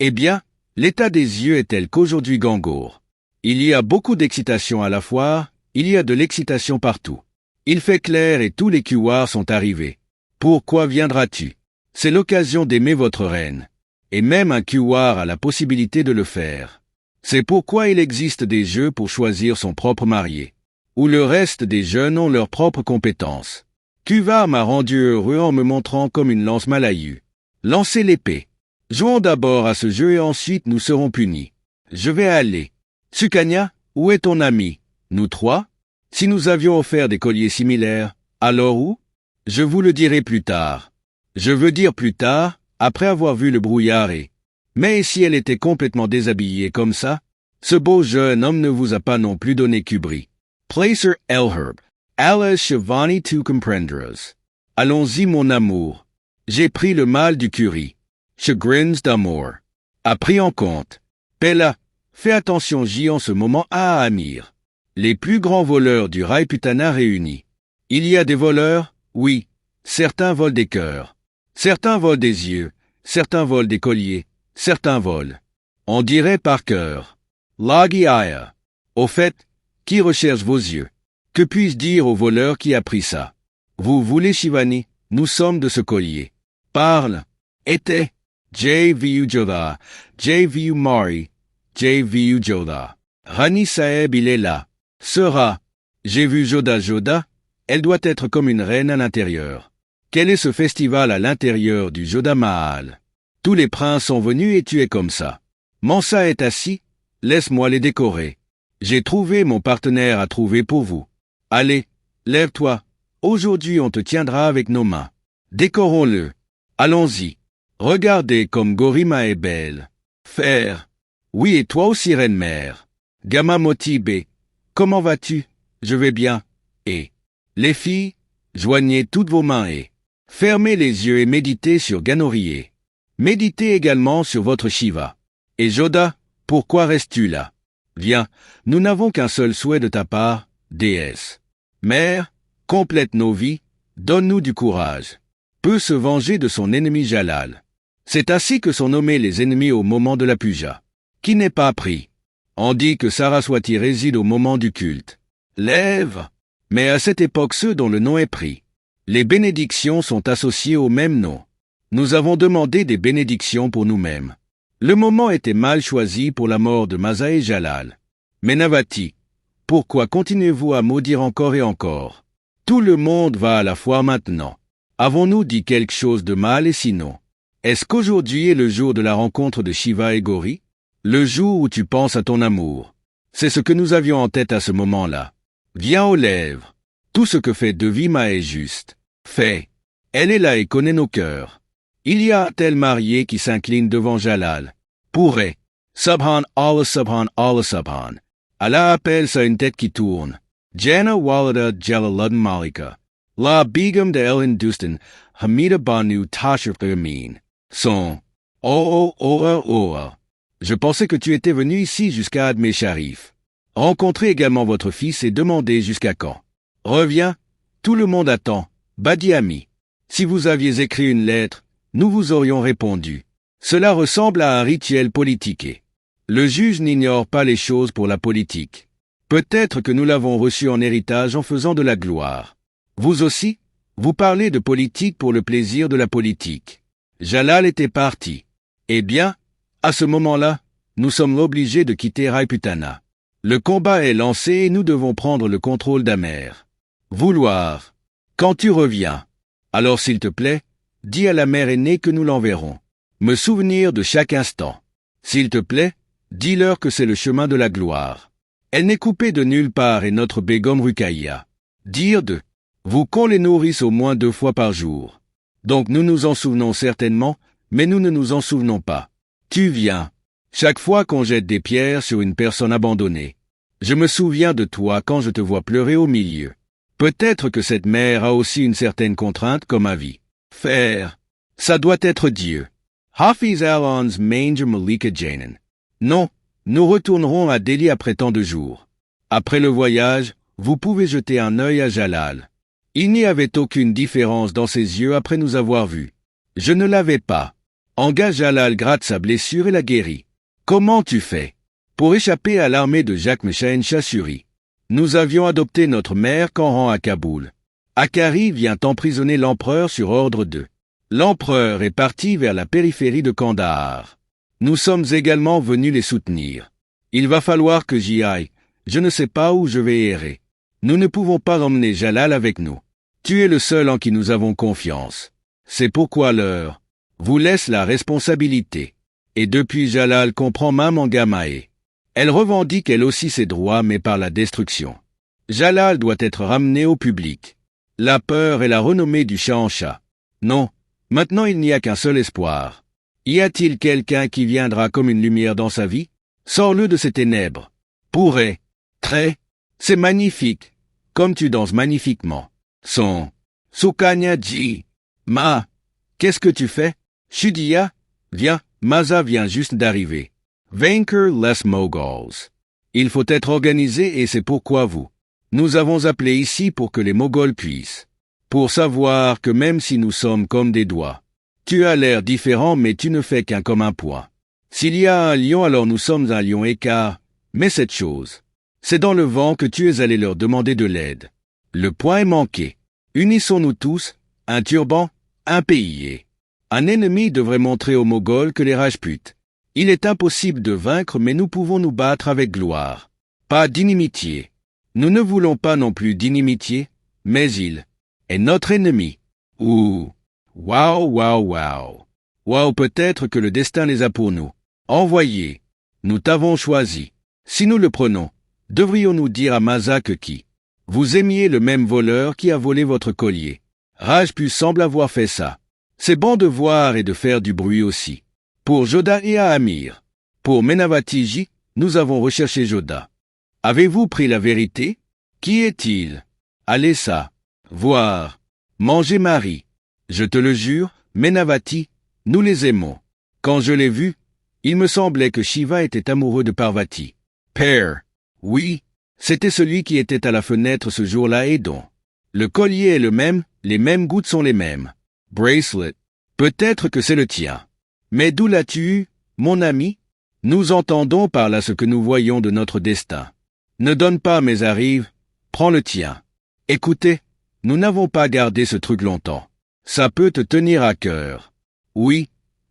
Eh bien, l'état des yeux est tel qu'aujourd'hui Gangour. Il y a beaucoup d'excitation à la foire, il y a de l'excitation partout. Il fait clair et tous les Kiwars sont arrivés. Pourquoi viendras-tu? C'est l'occasion d'aimer votre reine. Et même un Kiwar a la possibilité de le faire. C'est pourquoi il existe des jeux pour choisir son propre marié. Où le reste des jeunes ont leurs propres compétences. Kuvar m'a rendu heureux en me montrant comme une lance Malayu. Lancez l'épée. Jouons d'abord à ce jeu et ensuite nous serons punis. Je vais aller. Sukanya, où est ton ami? Nous trois? Si nous avions offert des colliers similaires, alors où? Je vous le dirai plus tard. Je veux dire plus tard, après avoir vu le brouillard et... Mais si elle était complètement déshabillée comme ça? Ce beau jeune homme ne vous a pas non plus donné Kubri. Placer Elherb. Alice Shivani tu comprendras. Allons-y mon amour. J'ai pris le mal du curry. Chagrins d'amour. A pris en compte. Pella, fais attention J en ce moment à Amir. Les plus grands voleurs du Raiputana réunis. Il y a des voleurs, oui. Certains volent des cœurs. Certains volent des yeux. Certains volent des colliers. Certains volent. On dirait par cœur. Lagi Aya. Au fait, qui recherche vos yeux? Que puis-je dire au voleur qui a pris ça? Vous voulez Shivani? Nous sommes de ce collier. Parle. Était. J.V.U. Jodha. J.V.U. Mari. J.V.U. Jodha. Rani Saeb il est là. Sera. J'ai vu Joda. Elle doit être comme une reine à l'intérieur. Quel est ce festival à l'intérieur du Joda Mahal? Tous les princes sont venus et tu es comme ça. Mansa est assis. Laisse-moi les décorer. J'ai trouvé mon partenaire à trouver pour vous. Allez, lève-toi. Aujourd'hui on te tiendra avec nos mains. Décorons-le. Allons-y. Regardez comme Gorima est belle. Faire. Oui et toi aussi reine-mère. Gamamoti B. Comment vas-tu? Je vais bien. Et. Les filles, joignez toutes vos mains et. Fermez les yeux et méditez sur Ganorié. Méditez également sur votre Shiva. Et Joda, pourquoi restes-tu là? Viens, nous n'avons qu'un seul souhait de ta part, déesse. Mère, complète nos vies, donne-nous du courage. Peut se venger de son ennemi Jalal. C'est ainsi que sont nommés les ennemis au moment de la puja. Qui n'est pas pris. On dit que Saraswati réside au moment du culte. Lève. Mais à cette époque ceux dont le nom est pris. Les bénédictions sont associées au même nom. Nous avons demandé des bénédictions pour nous-mêmes. Le moment était mal choisi pour la mort de Masa et Jalal. Mais Navati, pourquoi continuez-vous à maudire encore et encore? Tout le monde va à la foire maintenant. Avons-nous dit quelque chose de mal et sinon? Est-ce qu'aujourd'hui est le jour de la rencontre de Shiva et Gauri? Le jour où tu penses à ton amour. C'est ce que nous avions en tête à ce moment-là. Viens aux lèvres. Tout ce que fait Devima est juste. Fait. Elle est là et connaît nos cœurs. Il y a un tel marié qui s'incline devant Jalal. Pourrait. Subhan Allah Subhan Allah Subhan. Allah appelle ça une tête qui tourne. Jana Walada Jalaluddin Malika. La Begum de El Hindustan. Hamida Banu Tashir Amin. Son. Oh. Je pensais que tu étais venu ici jusqu'à Admé Sharif. Rencontrez également votre fils et demandez jusqu'à quand. Reviens. Tout le monde attend. Badi Ami. Si vous aviez écrit une lettre, nous vous aurions répondu. Cela ressemble à un rituel politiqué. Le juge n'ignore pas les choses pour la politique. Peut-être que nous l'avons reçu en héritage en faisant de la gloire. Vous aussi, vous parlez de politique pour le plaisir de la politique. Jalal était parti. Eh bien, à ce moment-là, nous sommes obligés de quitter Raiputana. Le combat est lancé et nous devons prendre le contrôle d'Amer. Vouloir. Quand tu reviens. Alors s'il te plaît, dis à la mère aînée que nous l'enverrons. Me souvenir de chaque instant. S'il te plaît, dis-leur que c'est le chemin de la gloire. Elle n'est coupée de nulle part et notre Begum Rukaïa. Dire de. Vous qu'on les nourrisse au moins 2 fois par jour. Donc nous nous en souvenons certainement, mais nous ne nous en souvenons pas. Tu viens. Chaque fois qu'on jette des pierres sur une personne abandonnée. Je me souviens de toi quand je te vois pleurer au milieu. Peut-être que cette mère a aussi une certaine contrainte comme avis. Faire. Ça doit être Dieu. Hafiz Alon's Manger Malika Janan. Non, nous retournerons à Delhi après tant de jours. Après le voyage, vous pouvez jeter un œil à Jalal. Il n'y avait aucune différence dans ses yeux après nous avoir vus. Je ne l'avais pas. Anga Jalal gratte sa blessure et la guérit. Comment tu fais? Pour échapper à l'armée de Jacques Mechaen Chasuri. Nous avions adopté notre mère Kanran à Kaboul. Akari vient emprisonner l'empereur sur ordre d'eux. L'empereur est parti vers la périphérie de Kandahar. Nous sommes également venus les soutenir. Il va falloir que j'y aille. Je ne sais pas où je vais errer. Nous ne pouvons pas emmener Jalal avec nous. Tu es le seul en qui nous avons confiance. C'est pourquoi leur vous laisse la responsabilité. Et depuis Jalal comprend Mamangamae. Elle revendique elle aussi ses droits mais par la destruction. Jalal doit être ramené au public. La peur est la renommée du chat en chat. Non, maintenant il n'y a qu'un seul espoir. Y a-t-il quelqu'un qui viendra comme une lumière dans sa vie? Sors-le de ces ténèbres. Pourrait. Très. C'est magnifique. Comme tu danses magnifiquement. Son. Sukanya Ji. Ma. Qu'est-ce que tu fais? Shudia. Viens, Maza vient juste d'arriver. Vainqueur Les Mogols. Il faut être organisé et c'est pourquoi nous avons appelé ici pour que les Mogols puissent. Pour savoir que même si nous sommes comme des doigts, tu as l'air différent mais tu ne fais qu'un comme un point. S'il y a un lion alors nous sommes un lion écart, mais cette chose, c'est dans le vent que tu es allé leur demander de l'aide. Le point est manqué. Unissons-nous tous, un turban, un pays. Un ennemi devrait montrer aux Mogols que les Rajputs. Il est impossible de vaincre mais nous pouvons nous battre avec gloire. Pas d'inimitié. Nous ne voulons pas non plus d'inimitié, mais il est notre ennemi. Ouh! Waouh, waouh, waouh! Waouh, peut-être que le destin les a pour nous. Envoyés. Nous t'avons choisi. Si nous le prenons, devrions-nous dire à Maza que qui? Vous aimiez le même voleur qui a volé votre collier. Rajput semble avoir fait ça. C'est bon de voir et de faire du bruit aussi. Pour Joda et Amir. Pour Menavatiji, nous avons recherché Joda. Avez-vous pris la vérité? Qui est-il? Allez ça. Voir. Manger Marie. Je te le jure, Menavati, nous les aimons. Quand je l'ai vu, il me semblait que Shiva était amoureux de Parvati. Père. Oui. C'était celui qui était à la fenêtre ce jour-là et dont le collier est le même, les mêmes gouttes sont les mêmes. Bracelet. Peut-être que c'est le tien. Mais d'où l'as-tu eu, mon ami? Nous entendons par là ce que nous voyons de notre destin. Ne donne pas, mais arrive, prends le tien. Écoutez, nous n'avons pas gardé ce truc longtemps. Ça peut te tenir à cœur. Oui,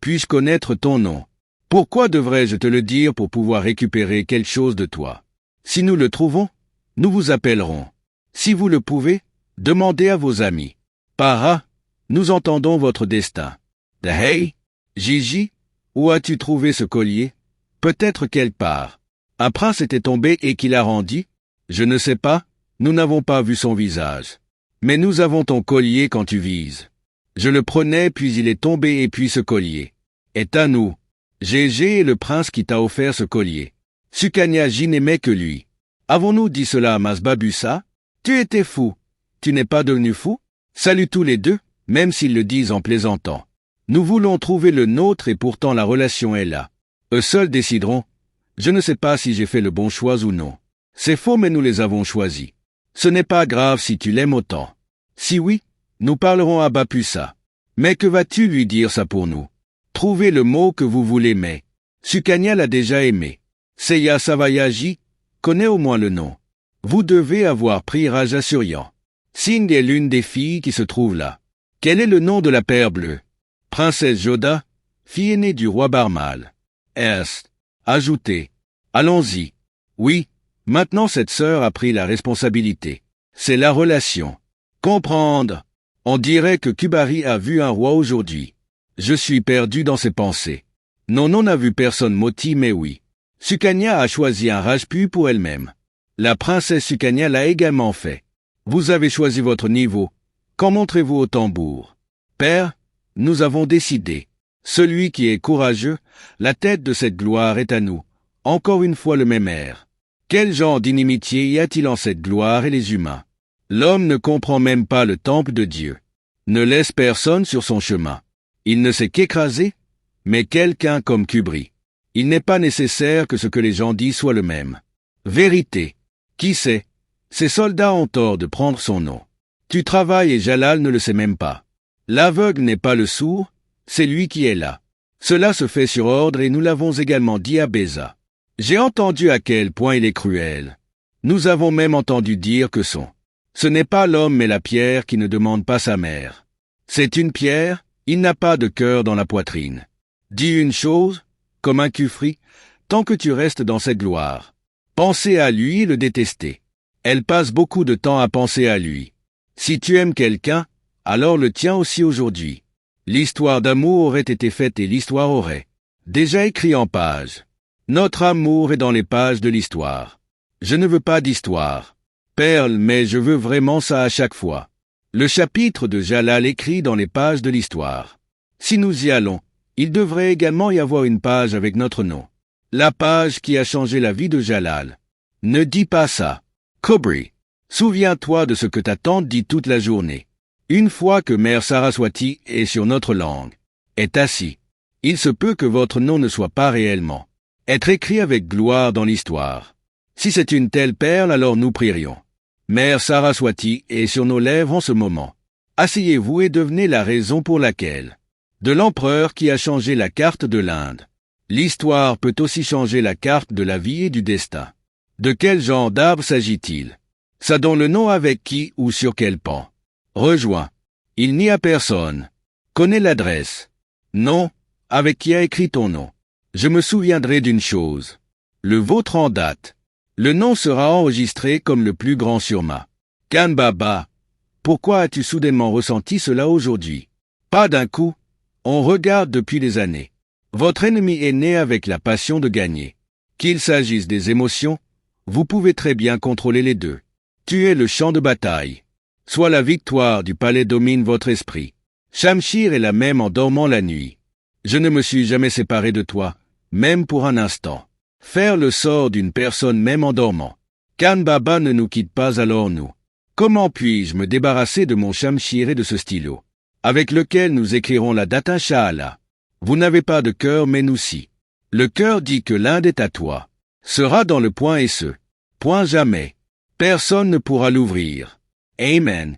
puis-je connaître ton nom? Pourquoi devrais-je te le dire pour pouvoir récupérer quelque chose de toi? Si nous le trouvons, nous vous appellerons. Si vous le pouvez, demandez à vos amis. Para, nous entendons votre destin. Hey, Gigi, où as-tu trouvé ce collier? Peut-être quelque part. Un prince était tombé et qui l'a rendu? Je ne sais pas, nous n'avons pas vu son visage. Mais nous avons ton collier quand tu vises. Je le prenais puis il est tombé et puis ce collier est à nous. Gégé est le prince qui t'a offert ce collier. Sukanya-ji n'aimait que lui. Avons-nous dit cela à Masbabusa? Tu étais fou. Tu n'es pas devenu fou? Salut tous les deux, même s'ils le disent en plaisantant. Nous voulons trouver le nôtre et pourtant la relation est là. Eux seuls décideront. Je ne sais pas si j'ai fait le bon choix ou non. C'est faux mais nous les avons choisis. Ce n'est pas grave si tu l'aimes autant. Si oui, nous parlerons à Bapusa. Mais que vas-tu lui dire ça pour nous? Trouvez le mot que vous voulez mais. Sukanya l'a déjà aimé. Seiya Savayaji connaît au moins le nom. Vous devez avoir pris Raja Suryan. Singh est l'une des filles qui se trouve là. Quel est le nom de la paire bleue? Princesse Joda, fille aînée du roi Barmal. Est. Ajoutez. Allons-y. Oui, maintenant cette sœur a pris la responsabilité. C'est la relation. Comprendre. On dirait que Kubari a vu un roi aujourd'hui. Je suis perdu dans ses pensées. Non, on n'a vu personne Moti mais oui. Sukanya a choisi un Rajput pour elle-même. La princesse Sukanya l'a également fait. Vous avez choisi votre niveau. Qu'en montrez-vous au tambour? Père, nous avons décidé. Celui qui est courageux, la tête de cette gloire est à nous. Encore une fois le même air. Quel genre d'inimitié y a-t-il en cette gloire et les humains? L'homme ne comprend même pas le temple de Dieu. Ne laisse personne sur son chemin. Il ne sait qu'écraser, mais quelqu'un comme Kubri. Il n'est pas nécessaire que ce que les gens disent soit le même. Vérité. Qui sait? Ces soldats ont tort de prendre son nom. Tu travailles et Jalal ne le sait même pas. L'aveugle n'est pas le sourd, c'est lui qui est là. Cela se fait sur ordre et nous l'avons également dit à Béza. J'ai entendu à quel point il est cruel. Nous avons même entendu dire que ce n'est pas l'homme mais la pierre qui ne demande pas sa mère. C'est une pierre, il n'a pas de cœur dans la poitrine. Dis une chose, comme un cufri, tant que tu restes dans cette gloire. Penser à lui et le détester. Elle passe beaucoup de temps à penser à lui. Si tu aimes quelqu'un, alors le tiens aussi aujourd'hui. L'histoire d'amour aurait été faite et l'histoire aurait déjà écrit en pages. Notre amour est dans les pages de l'histoire. Je ne veux pas d'histoire, perle, mais je veux vraiment ça à chaque fois. Le chapitre de Jalal écrit dans les pages de l'histoire. Si nous y allons, il devrait également y avoir une page avec notre nom. La page qui a changé la vie de Jalal. Ne dis pas ça. Kobri, souviens-toi de ce que ta tante dit toute la journée. Une fois que Mère Saraswati est sur notre langue, est assis, il se peut que votre nom ne soit pas réellement être écrit avec gloire dans l'histoire. Si c'est une telle perle, alors nous prierions. Mère Saraswati est sur nos lèvres en ce moment. Asseyez-vous et devenez la raison pour laquelle. De l'empereur qui a changé la carte de l'Inde. L'histoire peut aussi changer la carte de la vie et du destin. De quel genre d'arbre s'agit-il? Ça donne le nom avec qui ou sur quel pan? Rejoins. Il n'y a personne. Connais l'adresse. Non. Avec qui a écrit ton nom? Je me souviendrai d'une chose. Le vôtre en date. Le nom sera enregistré comme le plus grand sur ma. Khan Baba. Pourquoi as-tu soudainement ressenti cela aujourd'hui? Pas d'un coup. On regarde depuis des années. Votre ennemi est né avec la passion de gagner. Qu'il s'agisse des émotions, vous pouvez très bien contrôler les deux. Tuez le champ de bataille. Soit la victoire du palais domine votre esprit. Shamshir est la même en dormant la nuit. Je ne me suis jamais séparé de toi, même pour un instant. Faire le sort d'une personne même en dormant. Khan Baba ne nous quitte pas alors nous. Comment puis-je me débarrasser de mon Shamshir et de ce stylo, avec lequel nous écrirons la date Inch'Allah? Vous n'avez pas de cœur mais nous si. Le cœur dit que l'Inde est à toi. Sera dans le point et ce point jamais. Personne ne pourra l'ouvrir. Amen.